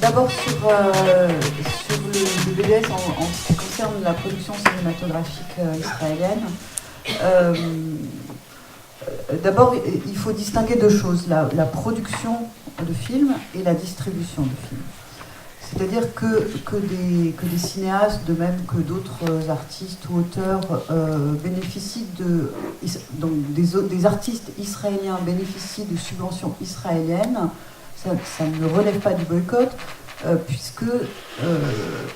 D'abord sur le BDS en ce qui concerne la production cinématographique israélienne. D'abord, il faut distinguer deux choses, la production de films et la distribution de films. C'est-à-dire que des cinéastes, de même que d'autres artistes ou auteurs, bénéficient donc des artistes israéliens bénéficient de subventions israéliennes, ça ne relève pas du boycott, puisque,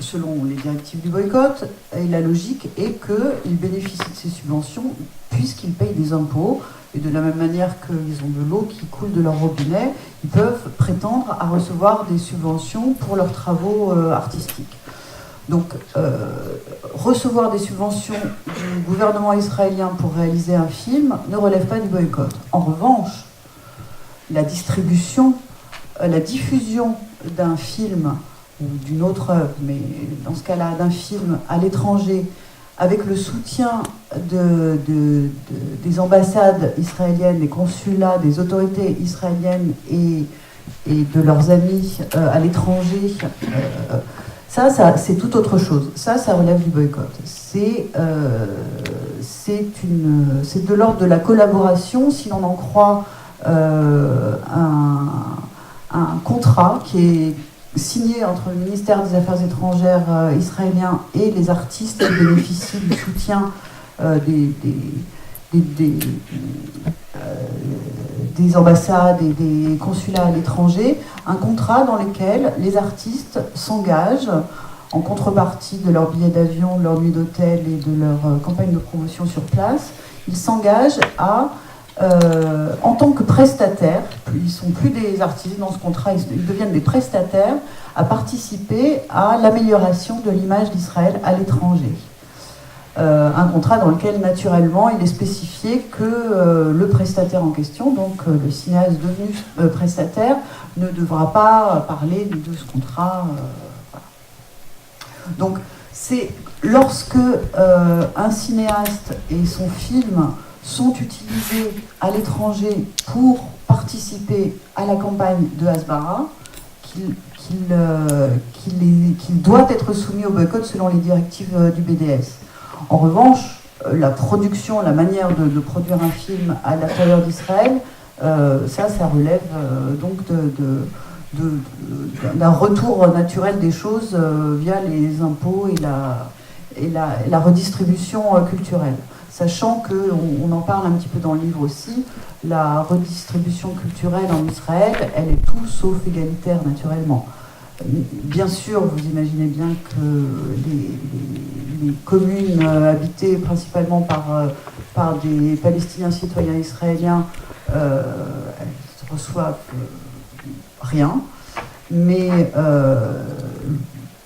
selon les directives du boycott, et la logique est qu'ils bénéficient de ces subventions puisqu'ils payent des impôts, et de la même manière qu'ils ont de l'eau qui coule de leur robinet, ils peuvent prétendre à recevoir des subventions pour leurs travaux artistiques. Donc, recevoir des subventions du gouvernement israélien pour réaliser un film ne relève pas du boycott. En revanche, la distribution, la diffusion d'un film ou d'une autre œuvre, mais dans ce cas-là d'un film à l'étranger, avec le soutien des ambassades israéliennes, des consulats, des autorités israéliennes et de leurs amis à l'étranger, ça c'est tout autre chose. Ça relève du boycott. C'est de l'ordre de la collaboration, si l'on en croit un contrat qui est signé entre le ministère des Affaires étrangères israélien et les artistes qui bénéficient du soutien des ambassades et des consulats à l'étranger, un contrat dans lequel les artistes s'engagent, en contrepartie de leur billet d'avion, de leur nuit d'hôtel et de leur campagne de promotion sur place, ils s'engagent en tant que prestataires, ils ne sont plus des artistes dans ce contrat, ils deviennent des prestataires, à participer à l'amélioration de l'image d'Israël à l'étranger. Un contrat dans lequel, naturellement, il est spécifié que le prestataire en question, donc le cinéaste devenu prestataire, ne devra pas parler de ce contrat. Voilà. Donc, c'est lorsque un cinéaste et son film sont utilisés à l'étranger pour participer à la campagne de Hasbara, qu'il doit être soumis au boycott selon les directives du BDS. En revanche, la production, la manière de produire un film à l'intérieur d'Israël, ça relève donc d'un retour naturel des choses via les impôts et la redistribution culturelle. Sachant qu'on en parle un petit peu dans le livre aussi, la redistribution culturelle en Israël, elle est tout sauf égalitaire naturellement. Bien sûr, vous imaginez bien que les communes habitées principalement par des Palestiniens citoyens israéliens, elles reçoivent rien, mais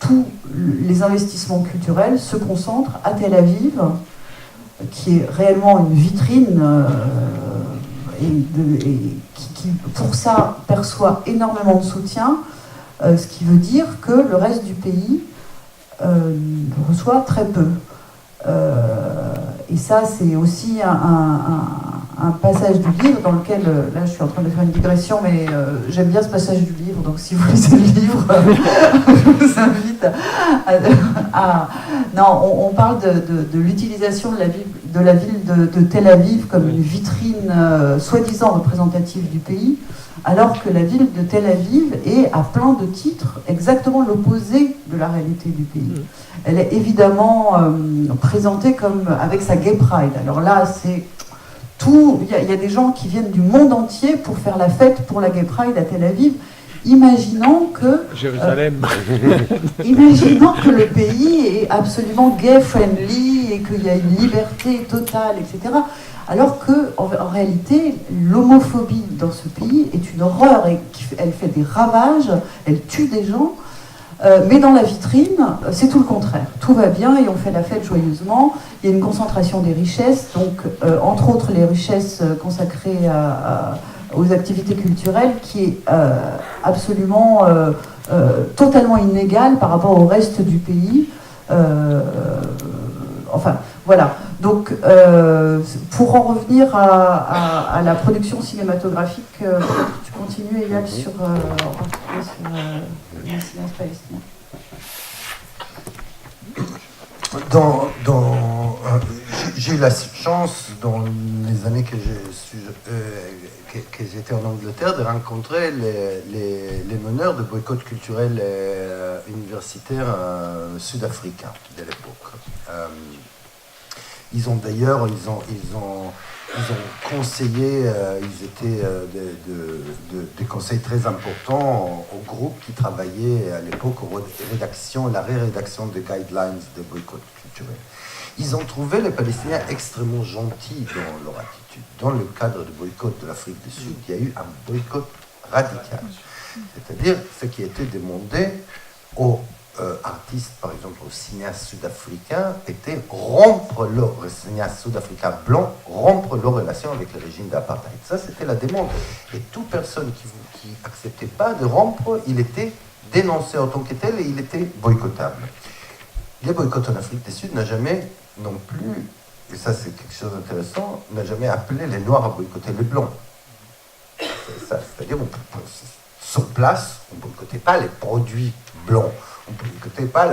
tous les investissements culturels se concentrent à Tel Aviv, qui est réellement une vitrine et qui, pour ça, perçoit énormément de soutien, ce qui veut dire que le reste du pays reçoit très peu. Et ça, c'est aussi un passage du livre dans lequel, là je suis en train de faire une digression, mais j'aime bien ce passage du livre, donc si vous lisez le livre, je vous invite Non, on parle de l'utilisation de la ville de Tel Aviv comme une vitrine soi-disant représentative du pays, alors que la ville de Tel Aviv est à plein de titres exactement l'opposé de la réalité du pays. Elle est évidemment présentée comme avec sa Gay Pride. Alors là, c'est tout. Il y a des gens qui viennent du monde entier pour faire la fête pour la Gay Pride à Tel Aviv, imaginant que Jérusalem. Imaginant que le pays est absolument gay-friendly et qu'il y a une liberté totale, etc. Alors qu'en réalité, l'homophobie dans ce pays est une horreur et elle fait des ravages, elle tue des gens. Mais dans la vitrine, c'est tout le contraire. Tout va bien et on fait la fête joyeusement. Il y a une concentration des richesses, donc entre autres les richesses consacrées aux activités culturelles, qui est absolument totalement inégale par rapport au reste du pays. Enfin, voilà. Donc, pour en revenir à la production cinématographique, tu continues, Eyal, sur les J'ai eu la chance, dans les années que j'étais en Angleterre, de rencontrer les meneurs de boycott culturel universitaire sud-africains de l'époque. Ils ont d'ailleurs, ils ont conseillé, ils étaient des conseils très importants au groupe qui travaillait à l'époque aux rédactions, la rédaction des guidelines de boycott culturel. Ils ont trouvé les Palestiniens extrêmement gentils dans leur attitude. Dans le cadre du boycott de l'Afrique du Sud, il y a eu un boycott radical. C'est-à-dire, ce qui était demandé aux artistes, par exemple aux cinéastes sud-africains, était rompre les cinéastes sud-africains blancs, rompre leurs relations avec le régime d'apartheid. Ça, c'était la demande. Et toute personne qui n'acceptait pas de rompre, il était dénoncé en tant que tel et il était boycottable. Les boycotts en Afrique du Sud n'a jamais non plus, et ça c'est quelque chose d'intéressant, n'a jamais appelé les Noirs à boycotter les Blancs. C'est-à-dire, sur place, on ne boycottait pas les produits blancs, on ne boycottait pas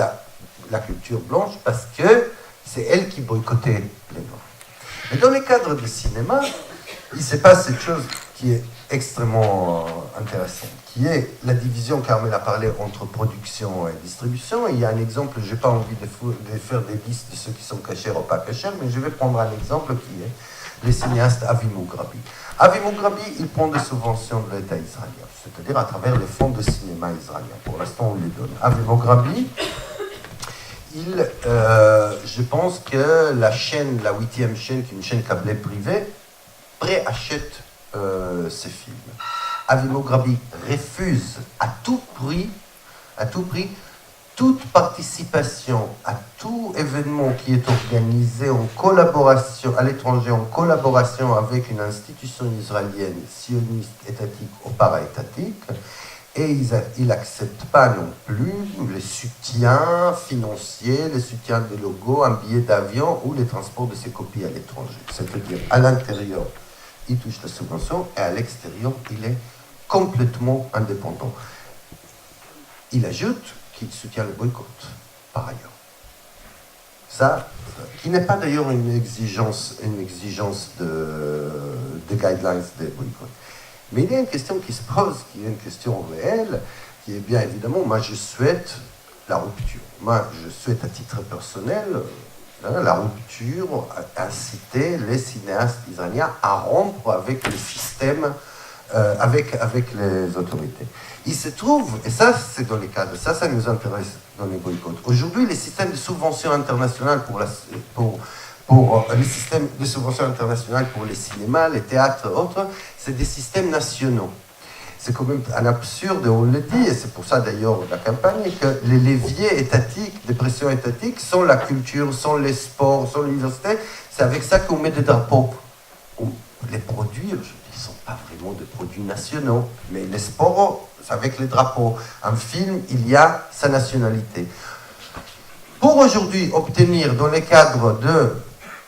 la culture blanche parce que c'est elle qui boycottait les Noirs. Mais dans les cadres du cinéma, il se passe cette chose qui est extrêmement intéressante, qui est la division qu'Armel a parlé entre production et distribution. Et il y a un exemple, je n'ai pas envie de faire des listes de ceux qui sont cachers ou pas cachers, mais je vais prendre un exemple qui est les cinéastes Avi Mugrabi. Avi Mugrabi, il prend des subventions de l'État israélien, c'est-à-dire à travers les fonds de cinéma israéliens. Pour l'instant, on les donne. Avi Mugrabi, je pense que la chaîne, la 8e chaîne, qui est une chaîne câblée privée, préachète ces films. Avi Mugrabi refuse à tout prix toute participation à tout événement qui est organisé en collaboration à l'étranger, en collaboration avec une institution israélienne sioniste, étatique ou para-étatique, et il n'accepte pas non plus les soutiens financiers, les soutiens de logos, un billet d'avion ou les transports de ses copies à l'étranger. C'est-à-dire, à l'intérieur, il touche la subvention, et à l'extérieur, il est complètement indépendant. Il ajoute qu'il soutient le boycott, par ailleurs. Ça, qui n'est pas d'ailleurs une exigence de guidelines des boycotts. Mais il y a une question qui se pose, qui est une question réelle, qui est bien évidemment, moi je souhaite la rupture. Moi je souhaite à titre personnel la rupture, inciter les cinéastes israéliens à rompre avec le système, avec les autorités. Il se trouve, et ça c'est dans les cadres, ça nous intéresse dans les boycotts. Aujourd'hui, les systèmes de subventions internationales les systèmes de subventions internationales pour les cinémas, les théâtres et autres, c'est des systèmes nationaux. C'est quand même un absurde, on le dit, et c'est pour ça d'ailleurs la campagne, que les leviers étatiques, des pressions étatiques, sont la culture, sont les sports, sont l'université. C'est avec ça qu'on met des drapeaux. Les produits, je dis, ne sont pas vraiment des produits nationaux, mais les sports, c'est avec les drapeaux. Un film, il y a sa nationalité. Pour aujourd'hui obtenir, dans les cadres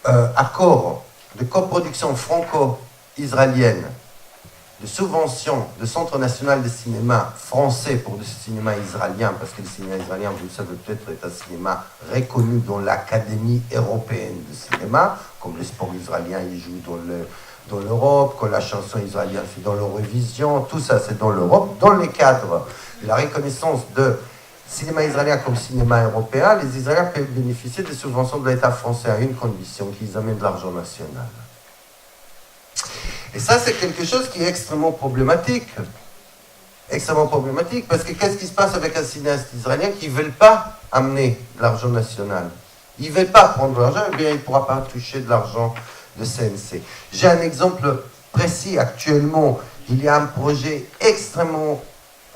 d'accords de coproduction franco-israélienne, de subventions de Centre national de cinéma français pour le cinéma israélien, parce que le cinéma israélien, vous le savez peut-être, est un cinéma reconnu dans l'Académie européenne de cinéma, comme le sport israélien, il joue dans l'Europe, comme la chanson israélienne fait dans l'Eurovision, tout ça c'est dans l'Europe. Dans les cadres de la reconnaissance de cinéma israélien comme cinéma européen, les Israéliens peuvent bénéficier des subventions de l'État français à une condition, qu'ils amènent de l'argent national. Et ça, c'est quelque chose qui est extrêmement problématique. Extrêmement problématique, parce que qu'est-ce qui se passe avec un cinéaste israélien qui ne veut pas amener de l'argent national? Il ne veut pas prendre de l'argent, eh bien, il ne pourra pas toucher de l'argent de CNC. J'ai un exemple précis actuellement. Il y a un projet extrêmement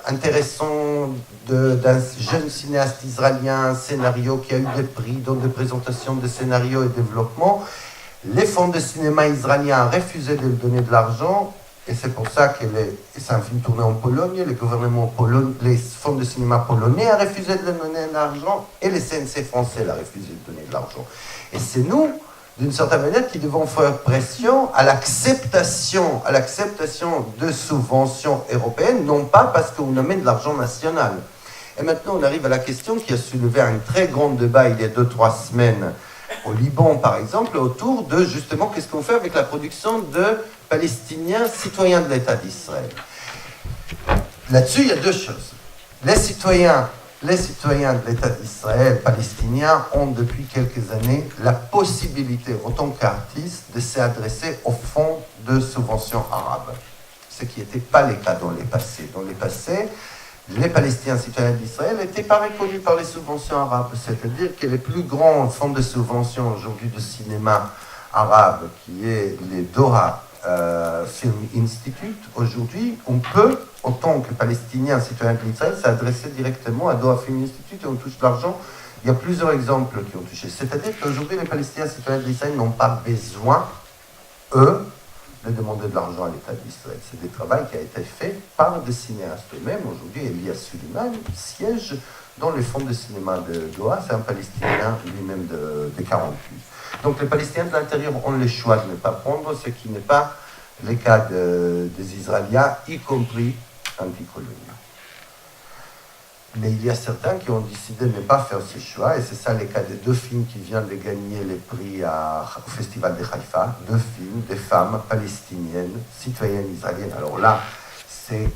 intéressant d'un jeune cinéaste israélien, un scénario qui a eu des prix dans des présentations de scénario et développement. Les fonds de cinéma israéliens ont refusé de lui donner de l'argent, et c'est pour ça que c'est un film tourné en Pologne, les fonds de cinéma polonais ont refusé de lui donner de l'argent, et les CNC français ont refusé de donner de l'argent. Et c'est nous, d'une certaine manière, qui devons faire pression à l'acceptation de subventions européennes, non pas parce qu'on amène de l'argent national. Et maintenant, on arrive à la question qui a soulevé un très grand débat il y a 2-3 semaines au Liban, par exemple, autour de justement qu'est-ce qu'on fait avec la production de Palestiniens citoyens de l'État d'Israël. Là-dessus, il y a deux choses. Les citoyens de l'État d'Israël palestiniens ont depuis quelques années la possibilité, en tant qu'artistes, de s'adresser au fonds de subventions arabes. Ce qui n'était pas le cas dans les passés. Dans les passés, les Palestiniens citoyens d'Israël n'étaient pas reconnus par les subventions arabes. C'est-à-dire que les plus grands fonds de subvention aujourd'hui de cinéma arabe, qui est les Doha Film Institute, aujourd'hui, on peut, en tant que Palestinien citoyen d'Israël, s'adresser directement à Doha Film Institute et on touche de l'argent. Il y a plusieurs exemples qui ont touché. C'est-à-dire qu'aujourd'hui, les Palestiniens citoyens d'Israël n'ont pas besoin, eux, de demander de l'argent à l'État d'Israël. C'est des travaux qui a été fait par des cinéastes eux-mêmes. Aujourd'hui, Elias Suleiman siège dans les fonds de cinéma de Doha. C'est un Palestinien lui-même de 48. Donc les Palestiniens de l'intérieur ont le choix de ne pas prendre, ce qui n'est pas le cas des Israéliens, y compris anticoloniaux. Mais il y a certains qui ont décidé de ne pas faire ce choix, et c'est ça le cas des deux films qui viennent de gagner les prix au Festival de Haïfa, deux films, des femmes palestiniennes, citoyennes israéliennes. Alors là, c'est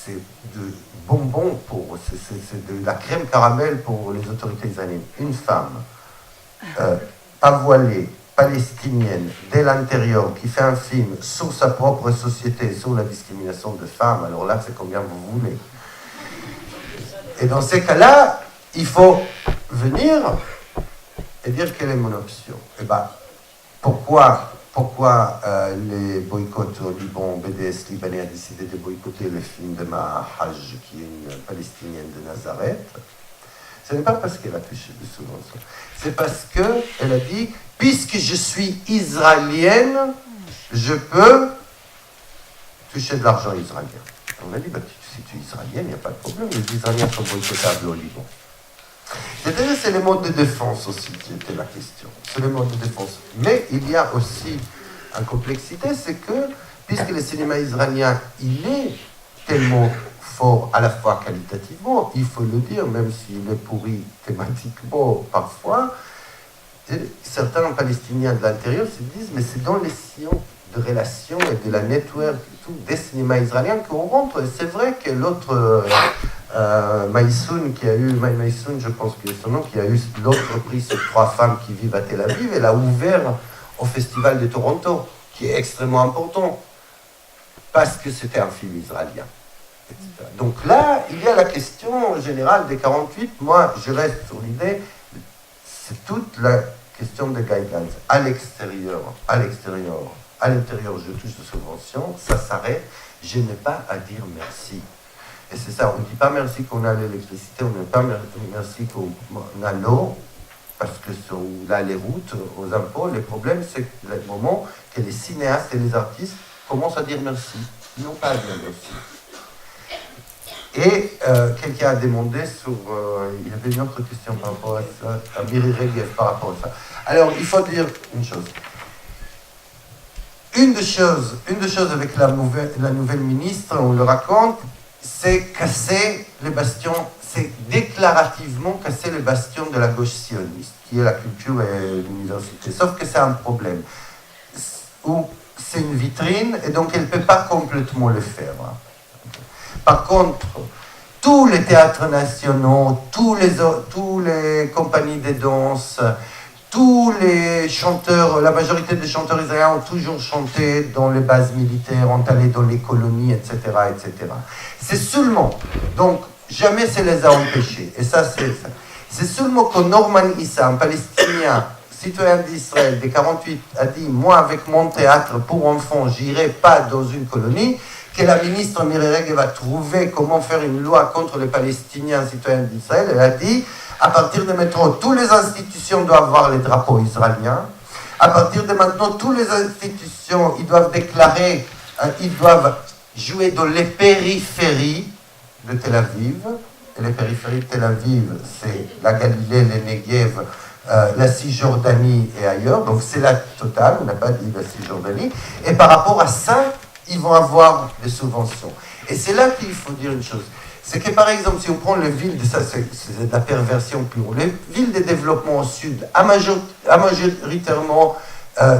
de bonbons, c'est de la crème caramel pour les autorités israéliennes. Une femme pas voilée, palestinienne, dès l'intérieur, qui fait un film sur sa propre société, sur la discrimination des femmes, alors là, c'est combien vous voulez. Et dans ces cas-là, il faut venir et dire quelle est mon option. Et bien, pourquoi les boycotts au Liban, BDS libanais a décidé de boycotter le film de Maha Haj, qui est une Palestinienne de Nazareth? Ce n'est pas parce qu'elle a touché des subventions, c'est parce qu'elle a dit, puisque je suis israélienne, je peux toucher de l'argent israélien. On a dit, si tu es israélienne, il n'y a pas de problème, les Israéliens sont boycottables au Liban. C'est-à-dire, c'est le mode de défense aussi qui était la question. C'est le mode de défense. Mais il y a aussi une complexité, c'est que, puisque le cinéma israélien, il est tellement fort à la fois qualitativement, il faut le dire, même s'il est pourri thématiquement parfois, certains Palestiniens de l'intérieur se disent, mais c'est dans les sillons de relations et de la network et tout, des cinémas israéliens qu'on rentre. Et c'est vrai que l'autre, Maïsoun, je pense que c'est son nom, qui a eu l'autre prix sur 3 femmes qui vivent à Tel Aviv, elle a ouvert au Festival de Toronto, qui est extrêmement important, parce que c'était un film israélien. Etc. Donc là, il y a la question générale des 48. Moi, je reste sur l'idée, c'est toute la question des guidelines. À l'intérieur, je touche de subventions, ça s'arrête, je n'ai pas à dire merci. Et c'est ça, on ne dit pas merci qu'on a l'électricité, on ne dit pas merci qu'on a l'eau, parce que là, les routes, aux impôts, le problème, c'est le moment que les cinéastes et les artistes commencent à dire merci. Ils n'ont pas à dire merci. Et quelqu'un a demandé il y avait une autre question par rapport à ça, à Miri Regev par rapport à ça. Alors, il faut dire une chose. Une des choses avec la nouvelle ministre, on le raconte, c'est casser les bastions, c'est déclarativement casser les bastions de la gauche sioniste, qui est la culture et l'université. Sauf que c'est un problème, où c'est une vitrine, et donc elle ne peut pas complètement le faire. Par contre, tous les théâtres nationaux, tous les compagnies de danse, tous les chanteurs, la majorité des chanteurs israéliens ont toujours chanté dans les bases militaires, ont allé dans les colonies, etc., etc. C'est seulement, donc jamais ça les a empêchés, et ça c'est seulement que Norman Issa, un Palestinien, citoyen d'Israël, de 48, a dit, moi avec mon théâtre pour enfants, j'irai pas dans une colonie, que la ministre Miri Regev va trouver comment faire une loi contre les Palestiniens citoyens d'Israël. Elle a dit, à partir de maintenant, toutes les institutions doivent avoir les drapeaux israéliens. À partir de maintenant, toutes les institutions, ils doivent déclarer, ils doivent jouer dans les périphéries de Tel Aviv. Et les périphéries de Tel Aviv, c'est la Galilée, le Negev, la Cisjordanie et ailleurs. Donc c'est la totale, on n'a pas dit la Cisjordanie. Et par rapport à ça, ils vont avoir des subventions. Et c'est là qu'il faut dire une chose. c'est que par exemple, si on prend les villes, ça c'est de la perversion pure, les villes de développement au sud, majoritairement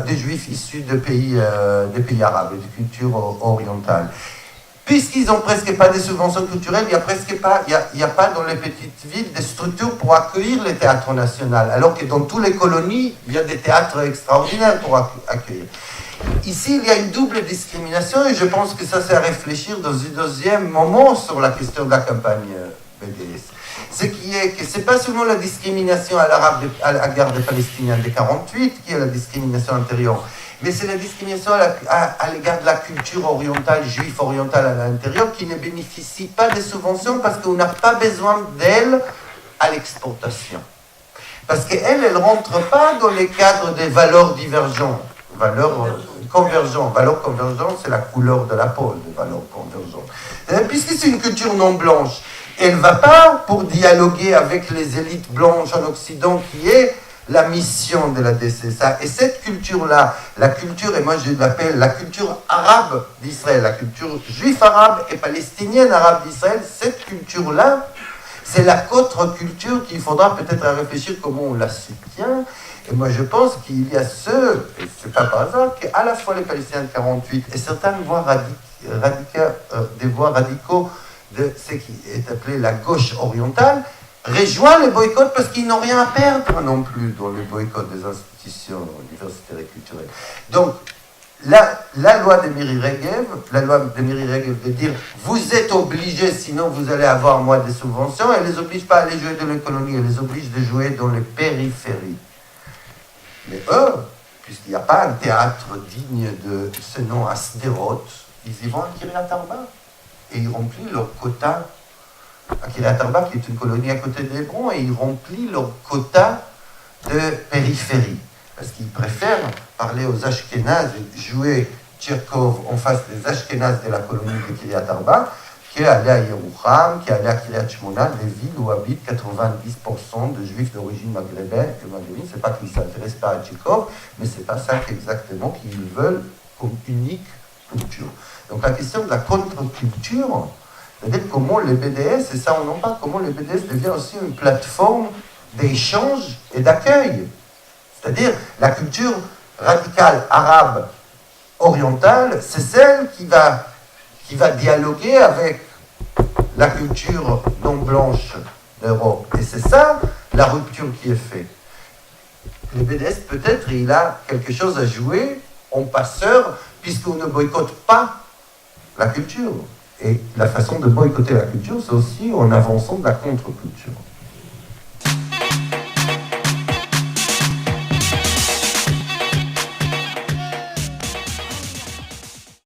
des juifs issus des pays arabes et de culture orientale. Puisqu'ils n'ont presque pas de subventions culturelles, il n'y a pas dans les petites villes des structures pour accueillir le théâtre national, alors que dans toutes les colonies, il y a des théâtres extraordinaires pour accueillir. Ici, il y a une double discrimination et je pense que ça, c'est à réfléchir dans un deuxième moment sur la question de la campagne BDS. Ce qui est que ce n'est pas seulement la discrimination à la guerre des Palestiniens de 1948 qui est la discrimination antérieure, mais c'est la discrimination à l'égard de la culture orientale, juive orientale à l'intérieur, qui ne bénéficie pas des subventions parce qu'on n'a pas besoin d'elle à l'exportation. Parce qu'elle ne rentre pas dans les cadres des valeurs divergentes. Valeurs convergentes. Valeurs convergentes, c'est la couleur de la peau, des valeurs convergentes. Puisque c'est une culture non blanche, elle ne va pas pour dialoguer avec les élites blanches en Occident, qui est la mission de la DCSA. Et cette culture-là, la culture, et moi je l'appelle la culture arabe d'Israël, la culture juive arabe et palestinienne arabe d'Israël, cette culture-là, c'est la contre-culture qu'il faudra peut-être réfléchir comment on la soutient. Et moi, je pense qu'il y a ceux, et c'est pas par hasard, qu'à la fois les Palestiniens de 48 et certaines voix des voix radicaux de ce qui est appelé la gauche orientale, rejoignent les boycotts parce qu'ils n'ont rien à perdre non plus dans les boycotts des institutions universitaires et culturelles. Donc, la loi de Miri Regev veut dire vous êtes obligés, sinon vous allez avoir moins de subventions. Elle ne les oblige pas à aller jouer dans l'économie, elle les oblige de jouer dans les périphéries. Mais eux, puisqu'il n'y a pas un théâtre digne de ce nom à Sderot, ils y vont à Kiryat Arba et ils remplissent leur quota. À Kiryat Arba, qui est une colonie à côté d'Hébron, et ils remplissent leur quota de périphérie. Parce qu'ils préfèrent parler aux Ashkénazes et jouer Tcherkov en face des Ashkénazes de la colonie de Kiryat Arba, qu'aller à Yerouham, qu'aller à Kiryat Shmona, des villes où habitent 90% de juifs d'origine maghrébine. C'est pas qu'ils ne s'intéressent pas à Tcherkov, mais c'est pas ça exactement qu'ils veulent comme unique culture. Donc la question de la contre-culture, c'est-à-dire comment les BDS, et ça on en parle, comment les BDS devient aussi une plateforme d'échange et d'accueil. C'est-à-dire la culture radicale arabe orientale, c'est celle qui va dialoguer avec la culture non blanche d'Europe. Et c'est ça la rupture qui est faite. Le BDS, peut-être, il a quelque chose à jouer en passeur, puisqu'on ne boycotte pas la culture. Et la façon de boycotter la culture, c'est aussi en avançant de la contre-culture.